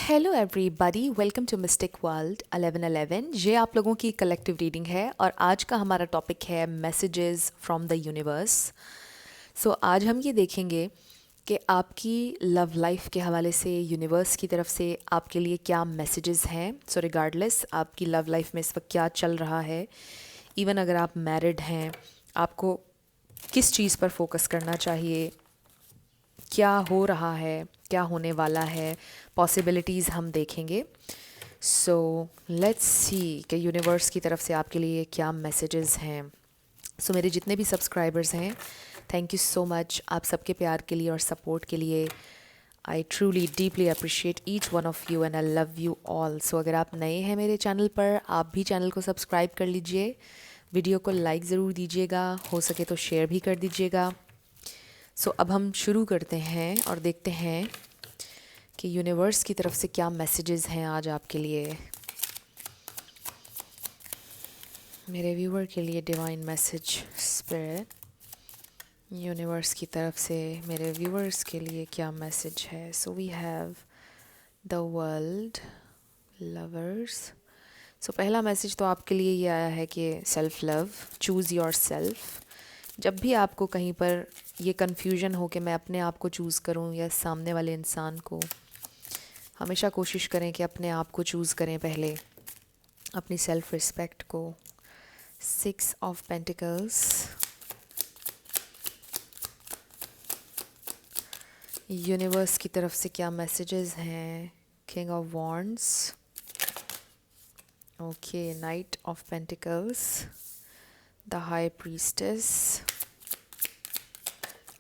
Hello everybody, welcome to mystic world 1111। ये आप लोगों की कलेक्टिव रीडिंग है और आज का हमारा टॉपिक है मैसेजेस फ्रॉम द यूनिवर्स। सो आज हम ये देखेंगे कि आपकी लव लाइफ के हवाले से यूनिवर्स की तरफ से आपके लिए क्या मैसेजेस हैं। सो रिगार्डलेस आपकी लव लाइफ में इस वक्त क्या चल रहा है, इवन अगर आप मैरिड हैं, आपको किस चीज़ पर फोकस करना चाहिए, क्या हो रहा है, क्या होने वाला है, पॉसिबिलिटीज़ हम देखेंगे। सो लेट्स सी कि यूनिवर्स की तरफ से आपके लिए क्या मैसेजेस हैं। सो मेरे जितने भी सब्सक्राइबर्स हैं, थैंक यू सो मच आप सबके प्यार के लिए और सपोर्ट के लिए। I truly deeply appreciate each one of you and I love you all. So अगर आप नए हैं मेरे चैनल पर, आप भी चैनल को सब्सक्राइब कर लीजिए, वीडियो को लाइक ज़रूर दीजिएगा, हो सके तो शेयर भी कर दीजिएगा। सो अब हम शुरू करते हैं और देखते हैं कि यूनिवर्स की तरफ से क्या मैसेजेस हैं आज आपके लिए। मेरे व्यूवर के लिए डिवाइन मैसेज स्पिरिट, यूनिवर्स की तरफ से मेरे व्यूवर्स के लिए क्या मैसेज है। So we have the world, lovers. So पहला मैसेज तो आपके लिए ये आया है कि self love, choose yourself. जब भी आपको कहीं पर ये कन्फ्यूजन हो कि मैं अपने आप को चूज़ करूं या सामने वाले इंसान को, हमेशा कोशिश करें कि अपने आप को चूज़ करें पहले, अपनी सेल्फ रिस्पेक्ट को। 6 ऑफ पेंटिकल्स, यूनिवर्स की तरफ से क्या मैसेजेस हैं। King of wands, okay, night of pentacles, the high priestess.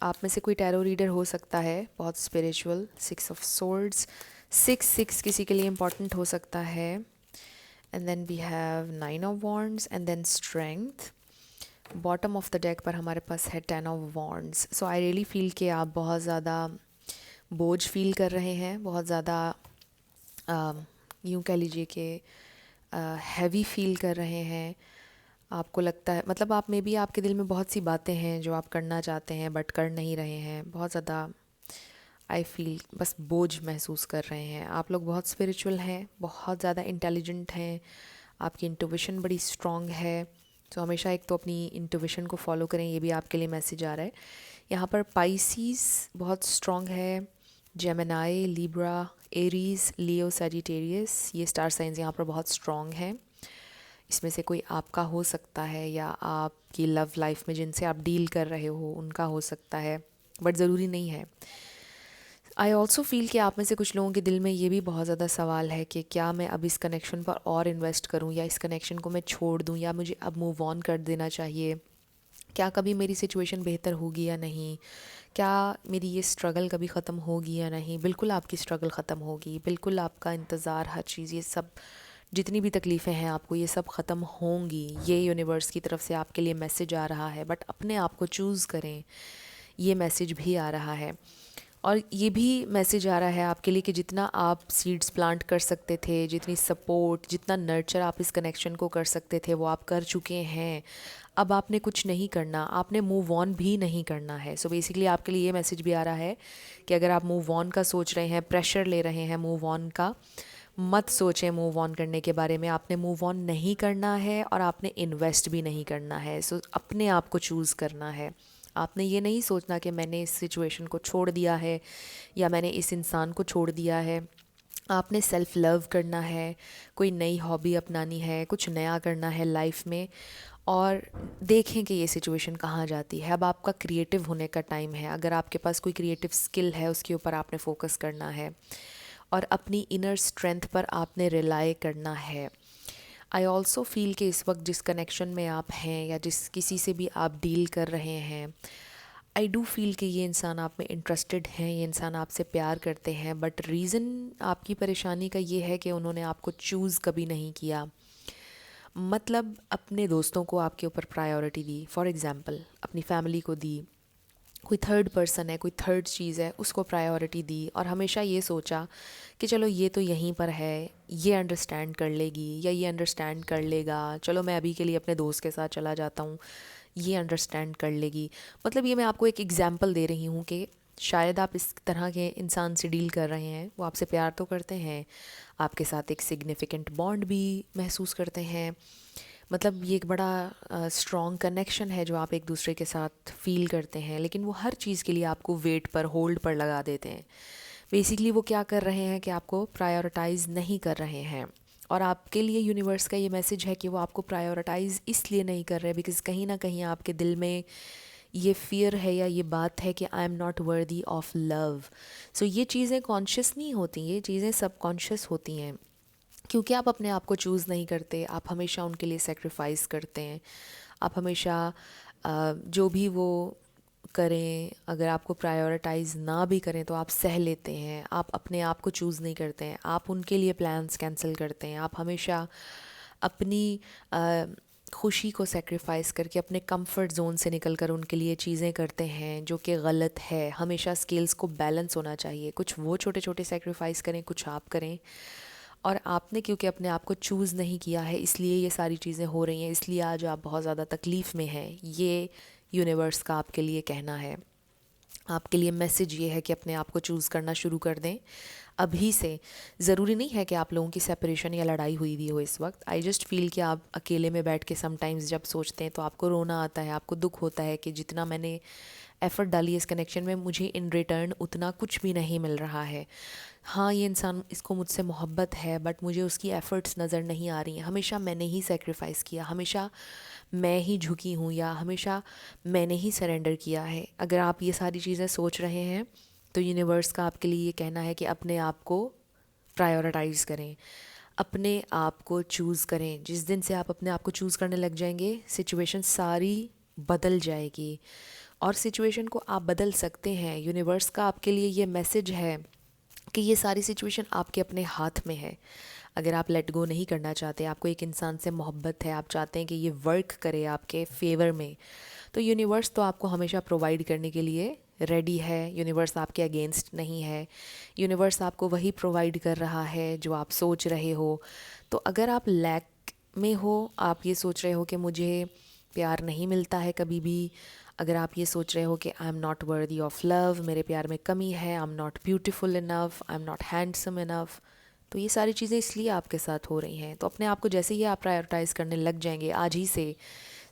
आप में से कोई टैरो रीडर हो सकता है, बहुत स्पिरिचुअल। 6 ऑफ सोर्ड्स, 6 किसी के लिए इम्पॉर्टेंट हो सकता है। And then we have 9 of wands and then strength. Bottom of the deck पर हमारे पास है 10 of wands. So I really feel कि आप बहुत ज़्यादा बोझ फील कर रहे हैं, बहुत ज़्यादा यूँ कह लीजिए कि हैवी फील कर रहे हैं। आपको लगता है, मतलब आप में भी, आपके दिल में बहुत सी बातें हैं जो आप करना चाहते हैं बट कर नहीं रहे हैं। बहुत ज़्यादा आई फील बस बोझ महसूस कर रहे हैं। आप लोग बहुत स्पिरिचुअल हैं, बहुत ज़्यादा इंटेलिजेंट हैं, आपकी इंट्यूशन बड़ी स्ट्रॉन्ग है। तो हमेशा एक तो अपनी इंट्यूशन को फॉलो करें, ये भी आपके लिए मैसेज आ रहा है। यहाँ पर पाइसीस बहुत स्ट्रॉन्ग है, जेमिनाई, लिब्रा, एरीज़, लियो, सैजिटेरियस, ये स्टार साइंस यहाँ पर बहुत स्ट्रॉन्ग हैं। इसमें से कोई आपका हो सकता है या आपकी लव लाइफ में जिनसे आप डील कर रहे हो उनका हो सकता है, बट ज़रूरी नहीं है। आई ऑल्सो फील कि आप में से कुछ लोगों के दिल में ये भी बहुत ज़्यादा सवाल है कि क्या मैं अब इस कनेक्शन पर और इन्वेस्ट करूं या इस कनेक्शन को मैं छोड़ दूं, या मुझे अब मूव ऑन कर देना चाहिए। क्या कभी मेरी सिचुएशन बेहतर होगी या नहीं, क्या मेरी ये स्ट्रगल कभी ख़त्म होगी या नहीं। बिल्कुल आपकी स्ट्रगल ख़त्म होगी, बिल्कुल आपका इंतज़ार, हर चीज़, ये सब जितनी भी तकलीफ़ें हैं आपको, ये सब ख़त्म होंगी। ये यूनिवर्स की तरफ से आपके लिए मैसेज आ रहा है। बट अपने आप को चूज़ करें, ये मैसेज भी आ रहा है। और ये भी मैसेज आ रहा है आपके लिए कि जितना आप सीड्स प्लांट कर सकते थे, जितनी सपोर्ट, जितना नर्चर आप इस कनेक्शन को कर सकते थे, वो आप कर चुके हैं। अब आपने कुछ नहीं करना, आपने मूव ऑन भी नहीं करना है। सो बेसिकली आपके लिए ये मैसेज भी आ रहा है कि अगर आप मूव ऑन का सोच रहे हैं, प्रेशर ले रहे हैं मूव ऑन का, मत सोचें मूव ऑन करने के बारे में। आपने मूव ऑन नहीं करना है और आपने इन्वेस्ट भी नहीं करना है। सो अपने आप को चूज़ करना है। आपने ये नहीं सोचना कि मैंने इस सिचुएशन को छोड़ दिया है या मैंने इस इंसान को छोड़ दिया है। आपने सेल्फ़ लव करना है, कोई नई हॉबी अपनानी है, कुछ नया करना है लाइफ में, और देखें कि ये सिचुएशन कहाँ जाती है। अब आपका क्रिएटिव होने का टाइम है। अगर आपके पास कोई क्रिएटिव स्किल है, उसके ऊपर आपने फोकस करना है और अपनी इनर स्ट्रेंथ पर आपने रिलाई करना है। आई ऑल्सो फील कि इस वक्त जिस कनेक्शन में आप हैं या जिस किसी से भी आप डील कर रहे हैं, आई डू फील कि ये इंसान आप में इंटरेस्टेड हैं, ये इंसान आपसे प्यार करते हैं। बट रीज़न आपकी परेशानी का ये है कि उन्होंने आपको चूज़ कभी नहीं किया। मतलब अपने दोस्तों को आपके ऊपर प्रायोरिटी दी, फॉर एग्ज़ाम्पल अपनी फैमिली को दी, कोई थर्ड पर्सन है, कोई थर्ड चीज़ है, उसको प्रायोरिटी दी, और हमेशा ये सोचा कि चलो ये तो यहीं पर है, ये अंडरस्टैंड कर लेगी या ये अंडरस्टैंड कर लेगा, चलो मैं अभी के लिए अपने दोस्त के साथ चला जाता हूँ, ये अंडरस्टैंड कर लेगी। मतलब ये मैं आपको एक एग्ज़ाम्पल दे रही हूँ कि शायद आप इस तरह के इंसान से डील कर रहे हैं, वो आपसे प्यार तो करते हैं, आपके साथ एक सिग्निफिकेंट बॉन्ड भी महसूस करते हैं, मतलब ये एक बड़ा स्ट्रॉन्ग कनेक्शन है जो आप एक दूसरे के साथ फील करते हैं, लेकिन वो हर चीज़ के लिए आपको वेट पर, होल्ड पर लगा देते हैं। बेसिकली वो क्या कर रहे हैं कि आपको प्रायोरिटाइज़ नहीं कर रहे हैं, और आपके लिए यूनिवर्स का ये मैसेज है कि वो आपको प्रायोरिटाइज़ इसलिए नहीं कर रहे बिकॉज़ कहीं ना कहीं आपके दिल में ये फियर है या ये बात है कि I am not worthy of love. So ये चीज़ें कॉन्शियस नहीं होती, ये चीज़ें सबकॉन्शियस होती हैं, क्योंकि आप अपने आप को चूज़ नहीं करते, आप हमेशा उनके लिए सेक्रीफाइस करते हैं, आप हमेशा जो भी वो करें, अगर आपको प्रायोरिटाइज़ ना भी करें तो आप सह लेते हैं, आप अपने आप को चूज़ नहीं करते हैं, आप उनके लिए प्लान्स कैंसिल करते हैं, आप हमेशा अपनी खुशी को सेक्रीफाइस करके अपने कंफर्ट जोन से निकलकर उनके लिए चीज़ें करते हैं जो कि गलत है। हमेशा स्केल्स को बैलेंस होना चाहिए, कुछ वो छोटे छोटे सेक्रीफाइस करें, कुछ आप करें। और आपने क्योंकि अपने आप को चूज़ नहीं किया है इसलिए ये सारी चीज़ें हो रही हैं, इसलिए आज आप बहुत ज़्यादा तकलीफ़ में हैं। ये यूनिवर्स का आपके लिए कहना है, आपके लिए मैसेज ये है कि अपने आप को चूज़ करना शुरू कर दें अभी से। ज़रूरी नहीं है कि आप लोगों की सेपरेशन या लड़ाई हुई भी हो इस वक्त। आई जस्ट फील कि आप अकेले में बैठ के समटाइम्स जब सोचते हैं तो आपको रोना आता है, आपको दुख होता है कि जितना मैंने एफ़र्ट डाली इस कनेक्शन में मुझे इन रिटर्न उतना कुछ भी नहीं मिल रहा है। हाँ, ये इंसान, इसको मुझसे मोहब्बत है बट मुझे उसकी एफ़र्ट्स नज़र नहीं आ रही हैं, हमेशा मैंने ही सेक्रीफाइस किया, हमेशा मैं ही झुकी हूँ या हमेशा मैंने ही सरेंडर किया है। अगर आप ये सारी चीज़ें सोच रहे हैं तो यूनिवर्स का आपके लिए ये कहना है कि अपने आप को प्रायोरिटाइज़ करें, अपने आप को चूज़ करें। जिस दिन से आप अपने आप को चूज़ करने लग जाएंगे सिचुएशन सारी बदल जाएगी, और सिचुएशन को आप बदल सकते हैं। यूनिवर्स का आपके लिए ये मैसेज है कि ये सारी सिचुएशन आपके अपने हाथ में है। अगर आप लेट गो नहीं करना चाहते, आपको एक इंसान से मोहब्बत है, आप चाहते हैं कि ये वर्क करे आपके फेवर में, तो यूनिवर्स तो आपको हमेशा प्रोवाइड करने के लिए रेडी है। यूनिवर्स आपके अगेंस्ट नहीं है, यूनिवर्स आपको वही प्रोवाइड कर रहा है जो आप सोच रहे हो। तो अगर आप लैक में हो, आप ये सोच रहे हो कि मुझे प्यार नहीं मिलता है कभी भी, अगर आप ये सोच रहे हो कि I am not worthy of love, मेरे प्यार में कमी है, I am not beautiful enough, I am not handsome enough, तो ये सारी चीज़ें इसलिए आपके साथ हो रही हैं। तो अपने आप को जैसे ही आप प्रायोरिटाइज़ करने लग जाएंगे, आज ही से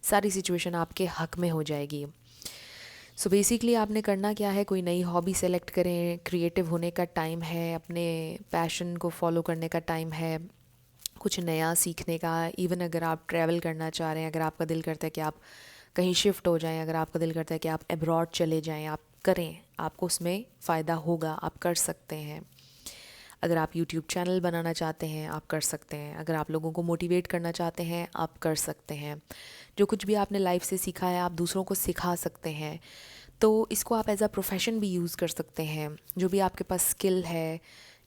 सारी सिचुएशन आपके हक में हो जाएगी। सो बेसिकली आपने करना क्या है, कोई नई हॉबी सेलेक्ट करें, क्रिएटिव होने का टाइम है, अपने पैशन को फॉलो करने का टाइम है, कुछ नया सीखने का। इवन अगर आप ट्रैवल करना चाह रहे हैं, अगर आपका दिल करता है कि आप कहीं शिफ्ट हो जाएं, अगर आपका दिल करता है कि आप एब्रॉड चले जाएं, आप करें, आपको उसमें फ़ायदा होगा, आप कर सकते हैं। अगर आप यूट्यूब चैनल बनाना चाहते हैं आप कर सकते हैं, अगर आप लोगों को मोटिवेट करना चाहते हैं आप कर सकते हैं। जो कुछ भी आपने लाइफ से सीखा है आप दूसरों को सिखा सकते हैं, तो इसको आप एज अ प्रोफेशन भी यूज़ कर सकते हैं। जो भी आपके पास स्किल है,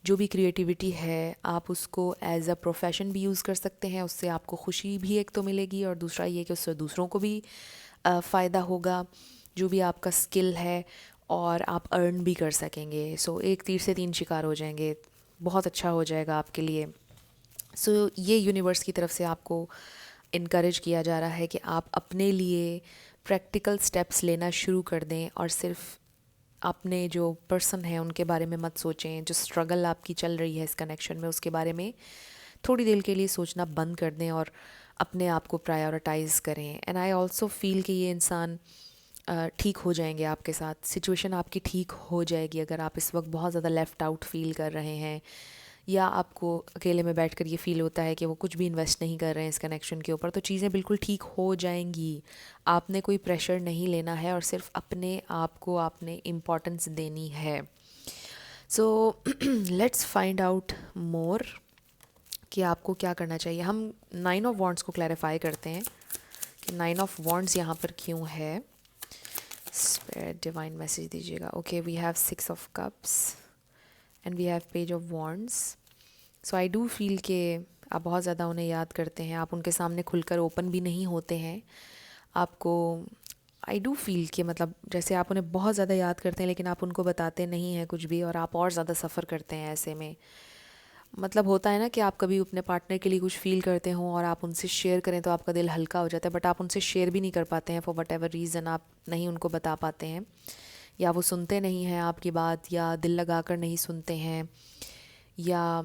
जो भी क्रिएटिविटी है, आप उसको एज अ प्रोफेशन भी यूज़ कर सकते हैं। उससे आपको खुशी भी एक तो मिलेगी, और दूसरा ये कि उससे दूसरों को भी फ़ायदा होगा, जो भी आपका स्किल है, और आप अर्न भी कर सकेंगे। सो एक तीर से तीन शिकार हो जाएंगे, बहुत अच्छा हो जाएगा आपके लिए। सो ये यूनिवर्स की तरफ से आपको इनकरेज किया जा रहा है कि आप अपने लिए प्रैक्टिकल स्टेप्स लेना शुरू कर दें, और सिर्फ अपने जो पर्सन हैं उनके बारे में मत सोचें। जो स्ट्रगल आपकी चल रही है इस कनेक्शन में, उसके बारे में थोड़ी देर के लिए सोचना बंद कर दें और अपने आप को प्रायोरिटाइज़ करें। एंड आई ऑल्सो फील कि ये इंसान ठीक हो जाएंगे आपके साथ, सिचुएशन आपकी ठीक हो जाएगी। अगर आप इस वक्त बहुत ज़्यादा लेफ़्ट आउट फील कर रहे हैं, या आपको अकेले में बैठकर ये फ़ील होता है कि वो कुछ भी इन्वेस्ट नहीं कर रहे हैं इस कनेक्शन के ऊपर, तो चीज़ें बिल्कुल ठीक हो जाएंगी। आपने कोई प्रेशर नहीं लेना है, और सिर्फ अपने आप को आपने इम्पोर्टेंस देनी है। सो लेट्स फाइंड आउट मोर कि आपको क्या करना चाहिए। हम 9 ऑफ वॉन्ड्स को क्लैरिफाई करते हैं कि 9 ऑफ वॉन्ड्स यहाँ पर क्यों है। स्पिरिट डिवाइन मैसेज दीजिएगा। Okay, we have 6 of cups and we have page of wands. So I do feel कि आप बहुत ज़्यादा उन्हें याद करते हैं, आप उनके सामने खुलकर ओपन भी नहीं होते हैं। आपको आई डू फील कि मतलब जैसे आप उन्हें बहुत ज़्यादा याद करते हैं लेकिन आप उनको बताते नहीं हैं कुछ भी, और आप और ज़्यादा सफ़र करते हैं ऐसे में। मतलब होता है ना कि आप कभी अपने पार्टनर के लिए कुछ फ़ील करते हो और आप उनसे शेयर करें तो आपका दिल हल्का हो जाता है, बट आप उनसे शेयर भी नहीं कर पाते हैं फॉर वट एवर रीज़न, आप नहीं उनको बता पाते हैं या वो सुनते नहीं हैं आपकी बात, या दिल लगा कर नहीं सुनते हैं, या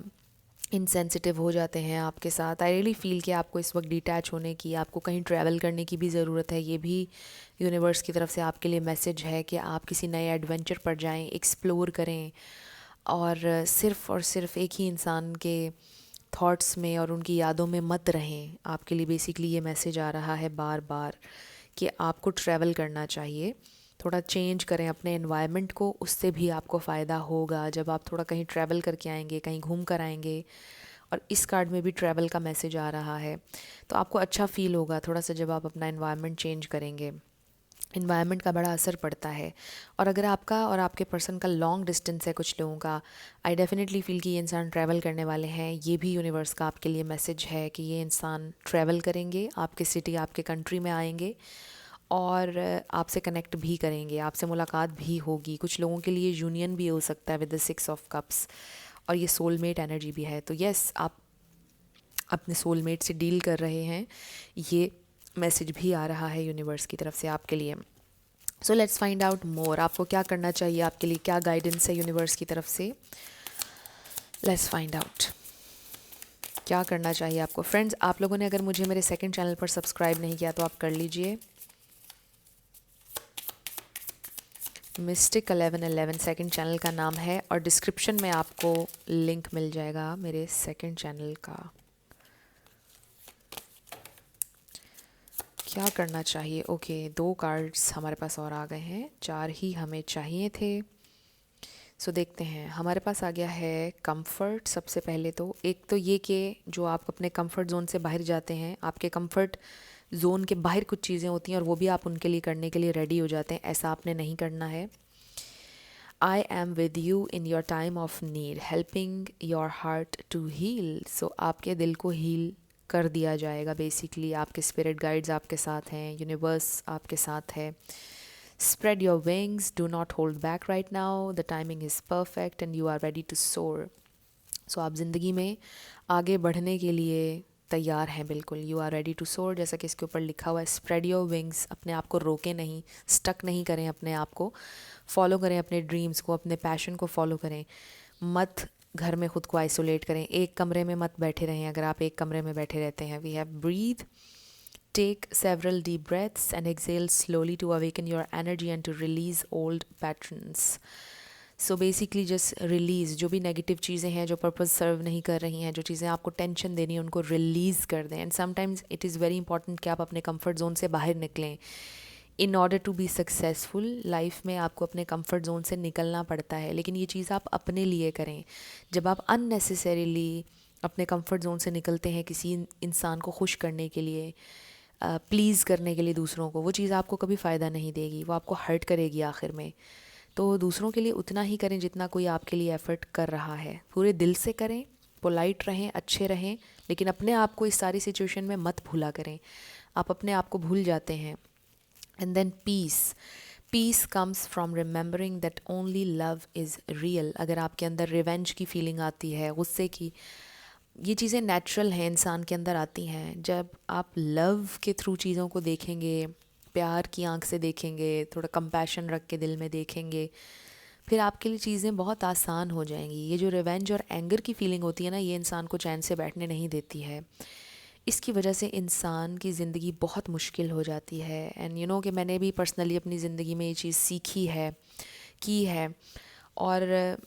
इनसेंसिटिव हो जाते हैं आपके साथ। आई रियली फील कि आपको इस वक्त डिटैच होने की, आपको कहीं ट्रैवल करने की भी ज़रूरत है। ये भी यूनिवर्स की तरफ से आपके लिए मैसेज है कि आप किसी नए एडवेंचर पर जाएं, एक्सप्लोर करें, और सिर्फ एक ही इंसान के थॉट्स में और उनकी यादों में मत रहें। आपके लिए बेसिकली ये मैसेज आ रहा है बार बार कि आपको ट्रैवल करना चाहिए। थोड़ा चेंज करें अपने एनवायरनमेंट को, उससे भी आपको फ़ायदा होगा। जब आप थोड़ा कहीं ट्रैवल करके आएंगे, कहीं घूम कर आएंगे, और इस कार्ड में भी ट्रैवल का मैसेज आ रहा है, तो आपको अच्छा फ़ील होगा थोड़ा सा जब आप अपना एनवायरनमेंट चेंज करेंगे। इन्वायरमेंट का बड़ा असर पड़ता है। और अगर आपका और आपके पर्सन का लॉन्ग डिस्टेंस है कुछ लोगों का, आई डेफिनेटली फ़ील कि ये इंसान ट्रैवल करने वाले हैं। ये भी यूनिवर्स का आपके लिए मैसेज है कि ये इंसान ट्रैवल करेंगे, आपके सिटी, आपके कंट्री में आएंगे, और आपसे कनेक्ट भी करेंगे, आपसे मुलाकात भी होगी। कुछ लोगों के लिए यूनियन भी हो सकता है विद द 6 ऑफ कप्स, और ये सोलमेट एनर्जी भी है। तो यस, आप अपने सोलमेट से डील कर रहे हैं, ये मैसेज भी आ रहा है यूनिवर्स की तरफ से आपके लिए। सो लेट्स फाइंड आउट मोर, आपको क्या करना चाहिए, आपके लिए क्या गाइडेंस है यूनिवर्स की तरफ से। लेट्स फाइंड आउट क्या करना चाहिए आपको। फ्रेंड्स, आप लोगों ने अगर मुझे मेरे सेकंड चैनल पर सब्सक्राइब नहीं किया तो आप कर लीजिए। मिस्टिक 1111 सेकंड चैनल का नाम है, और डिस्क्रिप्शन में आपको लिंक मिल जाएगा मेरे सेकंड चैनल का। क्या करना चाहिए? ओके, 2 कार्ड्स हमारे पास और आ गए हैं, 4 ही हमें चाहिए थे। सो देखते हैं, हमारे पास आ गया है कंफर्ट। सबसे पहले तो एक तो ये कि जो आप अपने कंफर्ट जोन से बाहर जाते हैं, आपके कंफर्ट जोन के बाहर कुछ चीज़ें होती हैं और वो भी आप उनके लिए करने के लिए रेडी हो जाते हैं। ऐसा आपने नहीं करना है। I am with you in your time of need, helping your heart to heal. So आपके दिल को हील कर दिया जाएगा। बेसिकली आपके स्पिरिट गाइड्स आपके साथ हैं, यूनिवर्स आपके साथ है। Spread your wings, do not hold back right now, the timing is perfect and you are ready to soar. So आप ज़िंदगी में आगे बढ़ने के लिए तैयार हैं बिल्कुल। You are ready to soar, जैसा कि इसके ऊपर लिखा हुआ है। Spread your wings, अपने आप को रोकें नहीं, स्टक नहीं करें अपने आप को, फॉलो करें अपने ड्रीम्स को, अपने पैशन को फॉलो करें। मत घर में खुद को आइसोलेट करें, एक कमरे में मत बैठे रहें। अगर आप एक कमरे में बैठे रहते हैं, we have breath, take several deep breaths and exhale slowly to awaken your energy and to release old patterns. So basically just release जो भी नेगेटिव चीज़ें हैं जो पर्पस सर्व नहीं कर रही हैं, जो चीज़ें आपको टेंशन देनी है, उनको रिलीज़ कर दें। And sometimes it is very important कि आप अपने कंफर्ट जोन से बाहर निकलें। In order to be successful life में आपको अपने कंफर्ट जोन से निकलना पड़ता है, लेकिन ये चीज़ आप अपने लिए करें। जब आप अननेसेसरीली अपने कंफर्ट जोन से निकलते हैं किसी इंसान को खुश करने के लिए, प्लीज़ करने के लिए दूसरों को, वो चीज़ आपको कभी फ़ायदा नहीं देगी, वो आपको हर्ट करेगी आखिर में। तो दूसरों के लिए उतना ही करें जितना कोई आपके लिए एफ़र्ट कर रहा है। पूरे दिल से करें, पोलाइट रहें, अच्छे रहें, लेकिन अपने आप को इस सारी सिचुएशन में मत भूला करें। आप अपने आप को भूल जाते हैं। And then peace comes from remembering that only love is real. अगर आपके अंदर रिवेंज की फीलिंग आती है, गुस्से की, ये चीज़ें नेचुरल हैं, इंसान के अंदर आती हैं। जब आप लव के थ्रू चीज़ों को देखेंगे, प्यार की आंख से देखेंगे, थोड़ा कंपैशन रख के दिल में देखेंगे, फिर आपके लिए चीज़ें बहुत आसान हो जाएंगी। ये जो रिवेंज और एंगर की फीलिंग होती है ना, ये इंसान को चैन से बैठने नहीं देती है। इसकी वजह से इंसान की ज़िंदगी बहुत मुश्किल हो जाती है। एंड यू नो कि मैंने भी पर्सनली अपनी ज़िंदगी में ये चीज़ सीखी है, की है, और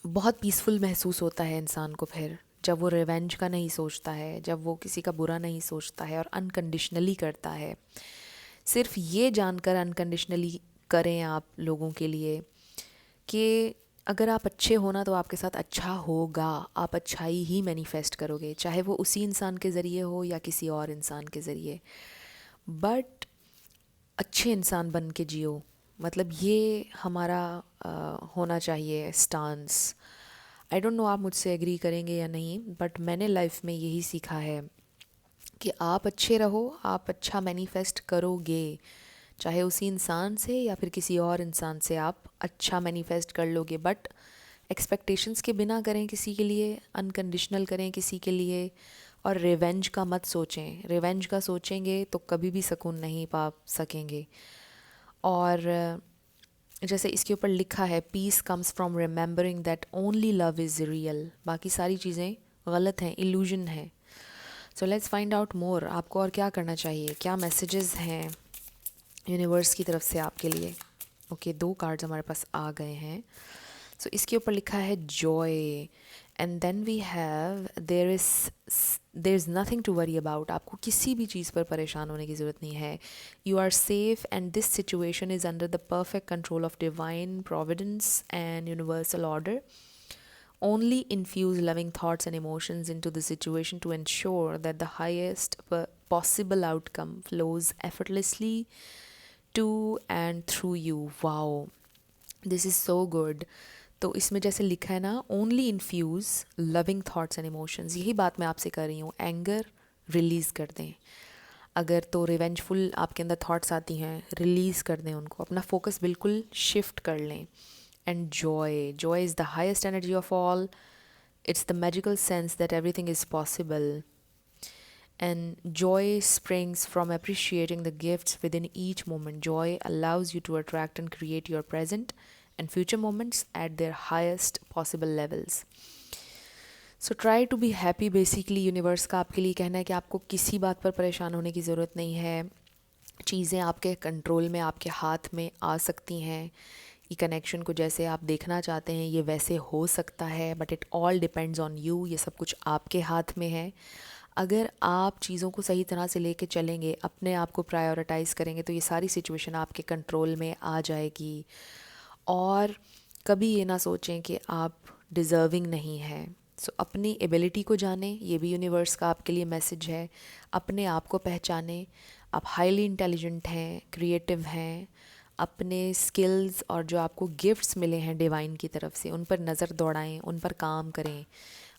बहुत पीसफुल महसूस होता है इंसान को फिर जब वो रिवेंज का नहीं सोचता है, जब वो किसी का बुरा नहीं सोचता है और अनकंडीशनली करता है। सिर्फ ये जानकर अनकंडीशनली करें आप लोगों के लिए कि अगर आप अच्छे हो ना तो आपके साथ अच्छा होगा। आप अच्छाई ही मैनिफेस्ट करोगे, चाहे वो उसी इंसान के ज़रिए हो या किसी और इंसान के ज़रिए। बट अच्छे इंसान बन के जियो, मतलब ये हमारा होना चाहिए स्टांस। आई डोंट नो आप मुझसे एग्री करेंगे या नहीं, बट मैंने लाइफ में यही सीखा है कि आप अच्छे रहो, आप अच्छा मैनिफेस्ट करोगे, चाहे उसी इंसान से या फिर किसी और इंसान से आप अच्छा मैनिफेस्ट कर लोगे। बट एक्सपेक्टेशंस के बिना करें किसी के लिए, अनकंडीशनल करें किसी के लिए, और रिवेंज का मत सोचें। रिवेंज का सोचेंगे तो कभी भी सुकून नहीं पा सकेंगे। और जैसे इसके ऊपर लिखा है peace comes from remembering that only love is real, बाकी सारी चीज़ें गलत हैं, इल्यूजन है। So let's find out more, आपको और क्या करना चाहिए, क्या मैसेजेस हैं यूनिवर्स की तरफ से आपके लिए। ओके, 2 कार्ड्स हमारे पास आ गए हैं। सो इसके ऊपर लिखा है joy, and then we have there is nothing to worry about. आपको किसी भी चीज़ पर परेशान होने की ज़रूरत नहीं है। You are safe and this situation is under the perfect control of divine providence and universal order. Only infuse loving thoughts and emotions into the situation to ensure that the highest possible outcome flows effortlessly to and through you. Wow, this is so good. तो इसमें जैसे लिखा है ना, only infuse loving thoughts and emotions, यही बात मैं आपसे कर रही हूँ। एंगर रिलीज़ कर दें, अगर तो रिवेंजफुल आपके अंदर थॉट्स आती हैं रिलीज़ कर दें उनको, अपना फोकस बिल्कुल शिफ्ट कर लें। And Joy is the highest energy of all, it's the magical sense that everything is possible. And joy springs from appreciating the gifts within each moment. Joy allows you to attract and create your present and future moments at their highest possible levels. So try to be happy. Basically universe का आपके लिए कहना है कि आपको किसी बात पर परेशान होने की ज़रूरत नहीं है। चीज़ें आपके कंट्रोल में, आपके हाथ में आ सकती हैं। ये कनेक्शन को जैसे आप देखना चाहते हैं ये वैसे हो सकता है, but it all depends on you. ये सब कुछ आपके हाथ में है। अगर आप चीज़ों को सही तरह से लेके चलेंगे, अपने आप को प्रायोरिटाइज़ करेंगे, तो ये सारी सिचुएशन आपके कंट्रोल में आ जाएगी। और कभी ये ना सोचें कि आप डिज़र्विंग नहीं हैं। सो अपनी एबिलिटी को जानें, ये भी यूनिवर्स का आपके लिए मैसेज है। अपने आप को पहचानें, आप हाईली इंटेलिजेंट हैं, क्रिएटिव हैं। अपने स्किल्स और जो आपको गिफ्ट्स मिले हैं डिवाइन की तरफ से, उन पर नज़र दौड़ाएं, उन पर काम करें।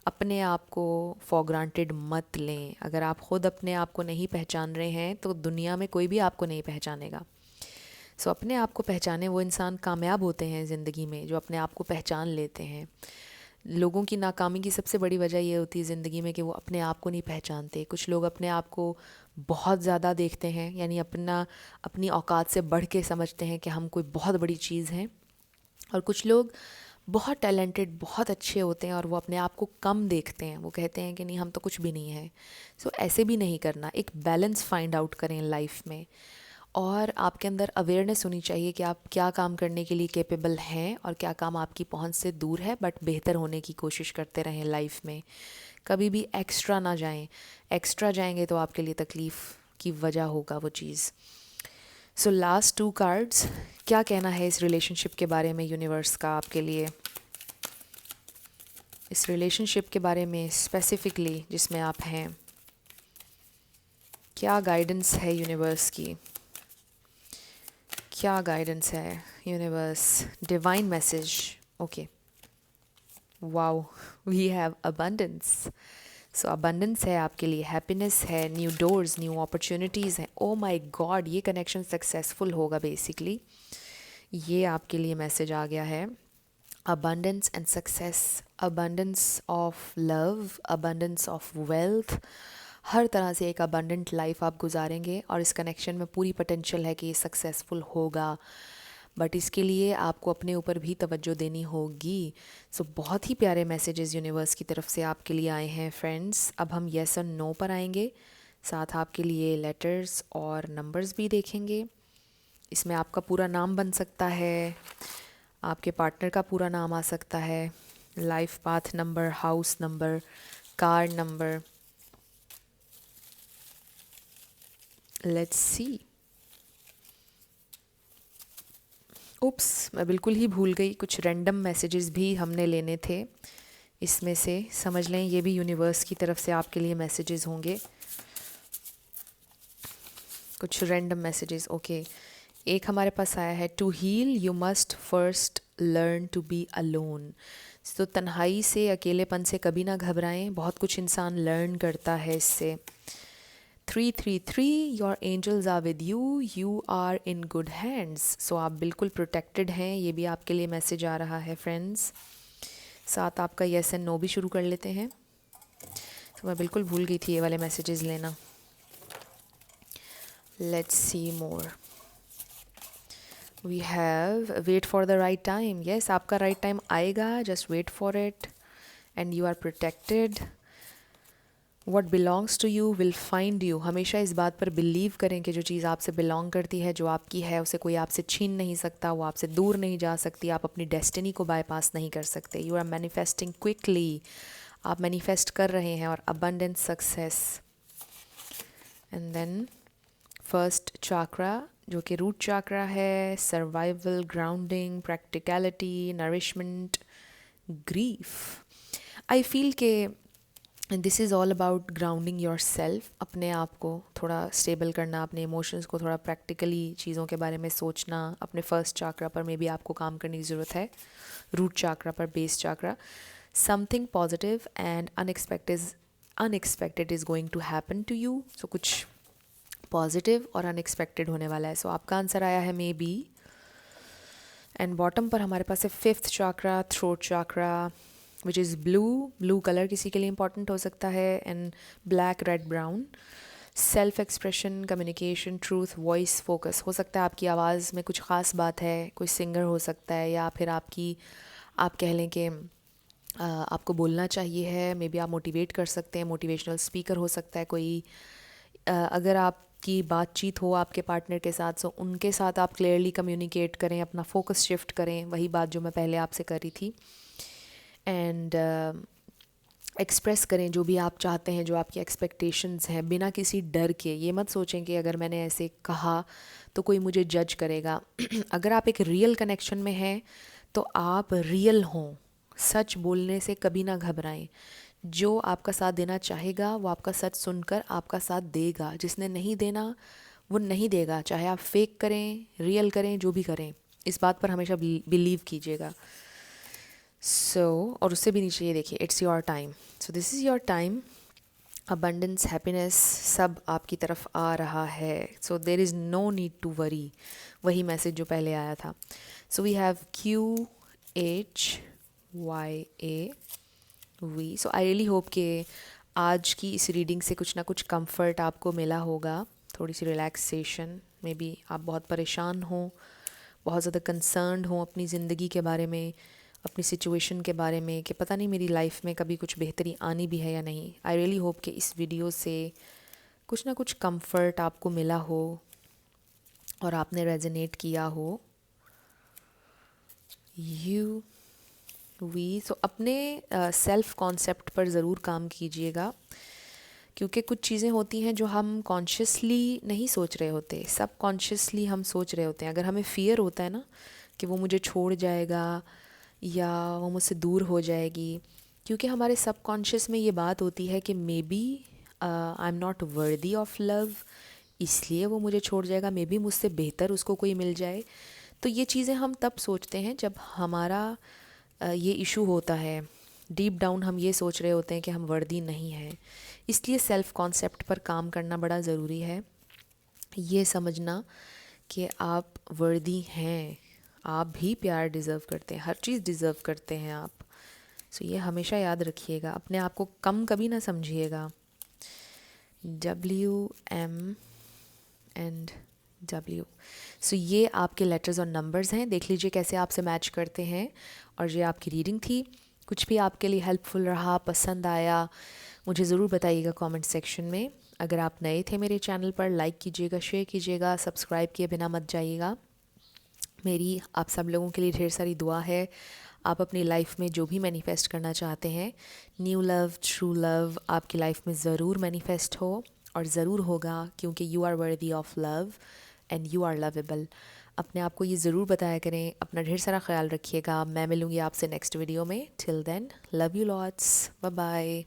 अपने आप को फॉर ग्रांटेड मत लें। अगर आप ख़ुद अपने आप को नहीं पहचान रहे हैं तो दुनिया में कोई भी आपको नहीं पहचानेगा। सो अपने आप को पहचाने। वो इंसान कामयाब होते हैं ज़िंदगी में जो अपने आप को पहचान लेते हैं। लोगों की नाकामी की सबसे बड़ी वजह ये होती है ज़िंदगी में कि वो अपने आप को नहीं पहचानते। कुछ लोग अपने आप को बहुत ज़्यादा देखते हैं, यानी अपनी औकात से बढ़ के समझते हैं कि हम कोई बहुत बड़ी चीज़ हैं। और कुछ लोग बहुत टैलेंटेड, बहुत अच्छे होते हैं और वो अपने आप को कम देखते हैं। वो कहते हैं कि नहीं, हम तो कुछ भी नहीं है। सो ऐसे भी नहीं करना। एक बैलेंस फाइंड आउट करें लाइफ में, और आपके अंदर अवेयरनेस होनी चाहिए कि आप क्या काम करने के लिए कैपेबल हैं और क्या काम आपकी पहुंच से दूर है, बट बेहतर होने की कोशिश करते रहें लाइफ में। कभी भी एक्स्ट्रा ना जाएं। एक्स्ट्रा जाएंगे तो आपके लिए तकलीफ़ की वजह होगा वो चीज़। सो लास्ट 2 कार्ड्स, क्या कहना है इस रिलेशनशिप के बारे में यूनिवर्स का आपके लिए, इस रिलेशनशिप के बारे में स्पेसिफिकली जिसमें आप हैं। क्या गाइडेंस है यूनिवर्स की, क्या गाइडेंस है universe, divine message. Okay, wow, we have abundance. So abundance है आपके लिए, हैप्पीनेस है, न्यू डोर्स, न्यू अपॉर्चुनिटीज़ हैं। ओ माय गॉड, ये कनेक्शन सक्सेसफुल होगा बेसिकली। ये आपके लिए मैसेज आ गया है। abundance and success, abundance of love, abundance of wealth, हर तरह से एक abundant लाइफ आप गुजारेंगे और इस कनेक्शन में पूरी पोटेंशियल है कि ये सक्सेसफुल होगा। बट इसके लिए आपको अपने ऊपर भी तवज्जो देनी होगी। सो बहुत ही प्यारे मैसेजेस यूनिवर्स की तरफ से आपके लिए आए हैं फ्रेंड्स। अब हम येस और नो पर आएंगे, साथ आपके लिए लेटर्स और नंबर्स भी देखेंगे। इसमें आपका पूरा नाम बन सकता है, आपके पार्टनर का पूरा नाम आ सकता है, life path number, house number, car number. Let's see. Oops, मैं बिल्कुल ही भूल गई, कुछ रैंडम मैसेजेस भी हमने लेने थे इसमें से। समझ लें ये भी यूनिवर्स की तरफ से आपके लिए मैसेजेस होंगे, कुछ रैंडम मैसेजेस। ओके, एक हमारे पास आया है, to heal you must first learn to be alone. तो तन्हाई से, अकेलेपन से कभी ना घबराएं, बहुत कुछ इंसान लर्न करता है इससे। 333, your angels are with you, you are in good hands. So आप बिल्कुल प्रोटेक्टेड हैं, ये भी आपके लिए मैसेज आ रहा है फ्रेंड्स। साथ आपका येस एंड नो भी शुरू कर लेते हैं। तो मैं बिल्कुल भूल गई थी ये वाले मैसेजेस लेना। Let's see more. We have wait for the right time. Yes, आपका राइट टाइम आएगा, just wait for it and you are protected. What belongs to you will find you. हमेशा इस बात पर बिलीव करें कि जो चीज़ आपसे बिलोंग करती है, जो आपकी है, उसे कोई आपसे छीन नहीं सकता, वो आपसे दूर नहीं जा सकती. आप अपनी डेस्टिनी को बाईपास नहीं कर सकते. You are manifesting quickly. आप मैनिफेस्ट कर रहे हैं और abundant success. And then first chakra जो कि रूट चाक्रा है, survival, grounding, practicality, nourishment, grief. I feel के this is all about grounding yourself. अपने आप को थोड़ा स्टेबल करना, अपने इमोशंस को थोड़ा प्रैक्टिकली चीज़ों के बारे में सोचना. अपने फर्स्ट चाक्रा पर मे बी आपको काम करने की ज़रूरत है. रूट चाक्रा पर, base chakra. Something positive and unexpected is going to happen to you. So कुछ पॉजिटिव और अनएक्सपेक्टेड होने वाला है. सो आपका आंसर आया है मे बी. एंड बॉटम पर हमारे पास है fifth chakra, throat chakra, which is blue. Blue colour किसी के लिए इंपॉर्टेंट हो सकता है. And black, red, brown. Self expression, communication, truth, voice, focus. हो सकता है आपकी आवाज़ में कुछ ख़ास बात है, कोई सिंगर हो सकता है, या फिर आप कह लें कि आपको बोलना चाहिए है. मे बी आप मोटिवेट कर सकते हैं, मोटिवेशनल स्पीकर हो सकता है कोई. अगर आपकी बातचीत हो आपके पार्टनर के साथ, सो उनके साथ आप क्लियरली कम्युनिकेट करें, अपना फोकस शिफ्ट करें. वही बात जो मैं पहले आपसे कर रही थी. एंड एक्सप्रेस करें जो भी आप चाहते हैं, जो आपकी एक्सपेक्टेशंस हैं, बिना किसी डर के. ये मत सोचें कि अगर मैंने ऐसे कहा तो कोई मुझे जज करेगा. अगर आप एक रियल कनेक्शन में हैं तो आप रियल हों. सच बोलने से कभी ना घबराएं. जो आपका साथ देना चाहेगा वो आपका सच सुनकर आपका साथ देगा. जिसने नहीं देना वो नहीं देगा. चाहे आप फेक करें, रियल करें, जो भी करें, इस बात पर हमेशा बिलीव कीजिएगा. और उससे भी नीचे ये देखिए, it's your time. So this is your time. Abundance, happiness सब आपकी तरफ आ रहा है. So there is no need to worry. वही मैसेज जो पहले आया था. So we have QHYAV. So I really hope कि आज की इस रीडिंग से कुछ ना कुछ कंफर्ट आपको मिला होगा, थोड़ी सी रिलैक्सेशन. मे बी आप बहुत परेशान हों, बहुत ज़्यादा कंसर्न्ड हों अपनी ज़िंदगी के बारे में, अपनी सिचुएशन के बारे में, कि पता नहीं मेरी लाइफ में कभी कुछ बेहतरी आनी भी है या नहीं. आई रियली होप कि इस वीडियो से कुछ ना कुछ कंफर्ट आपको मिला हो और आपने रेजोनेट किया हो. सो अपने सेल्फ कॉन्सेप्ट पर ज़रूर काम कीजिएगा, क्योंकि कुछ चीज़ें होती हैं जो हम कॉन्शियसली नहीं सोच रहे होते, सब कॉन्शियसली हम सोच रहे होते हैं. अगर हमें फ़ियर होता है ना कि वो मुझे छोड़ जाएगा या वो मुझसे दूर हो जाएगी, क्योंकि हमारे सबकॉन्शियस में ये बात होती है कि maybe I am not worthy of love, इसलिए वो मुझे छोड़ जाएगा. मे बी मुझसे बेहतर उसको कोई मिल जाए. तो ये चीज़ें हम तब सोचते हैं जब हमारा ये इशू होता है. डीप डाउन हम ये सोच रहे होते हैं कि हम वर्दी नहीं हैं. इसलिए सेल्फ कॉन्सेप्ट पर काम करना बड़ा ज़रूरी है. ये समझना कि आप वर्दी हैं, आप भी प्यार डिज़र्व करते हैं, हर चीज़ डिज़र्व करते हैं आप. सो ये हमेशा याद रखिएगा. अपने आप को कम कभी ना समझिएगा. WM&W. सो ये आपके लेटर्स और नंबर्स हैं. देख लीजिए कैसे आपसे मैच करते हैं. और ये आपकी रीडिंग थी. कुछ भी आपके लिए हेल्पफुल रहा, पसंद आया, मुझे ज़रूर बताइएगा कमेंट सेक्शन में. अगर आप नए थे मेरे चैनल पर, लाइक कीजिएगा, शेयर कीजिएगा, सब्सक्राइब किए बिना मत जाइएगा. मेरी आप सब लोगों के लिए ढेर सारी दुआ है. आप अपनी लाइफ में जो भी मैनिफेस्ट करना चाहते हैं, न्यू लव, ट्रू लव, आपकी लाइफ में ज़रूर मैनिफेस्ट हो और ज़रूर होगा, क्योंकि you are worthy of love and you are lovable. अपने आप को ये ज़रूर बताया करें. अपना ढेर सारा ख्याल रखिएगा. मैं मिलूँगी आपसे नेक्स्ट वीडियो में. Till then, love you lots. Bye bye.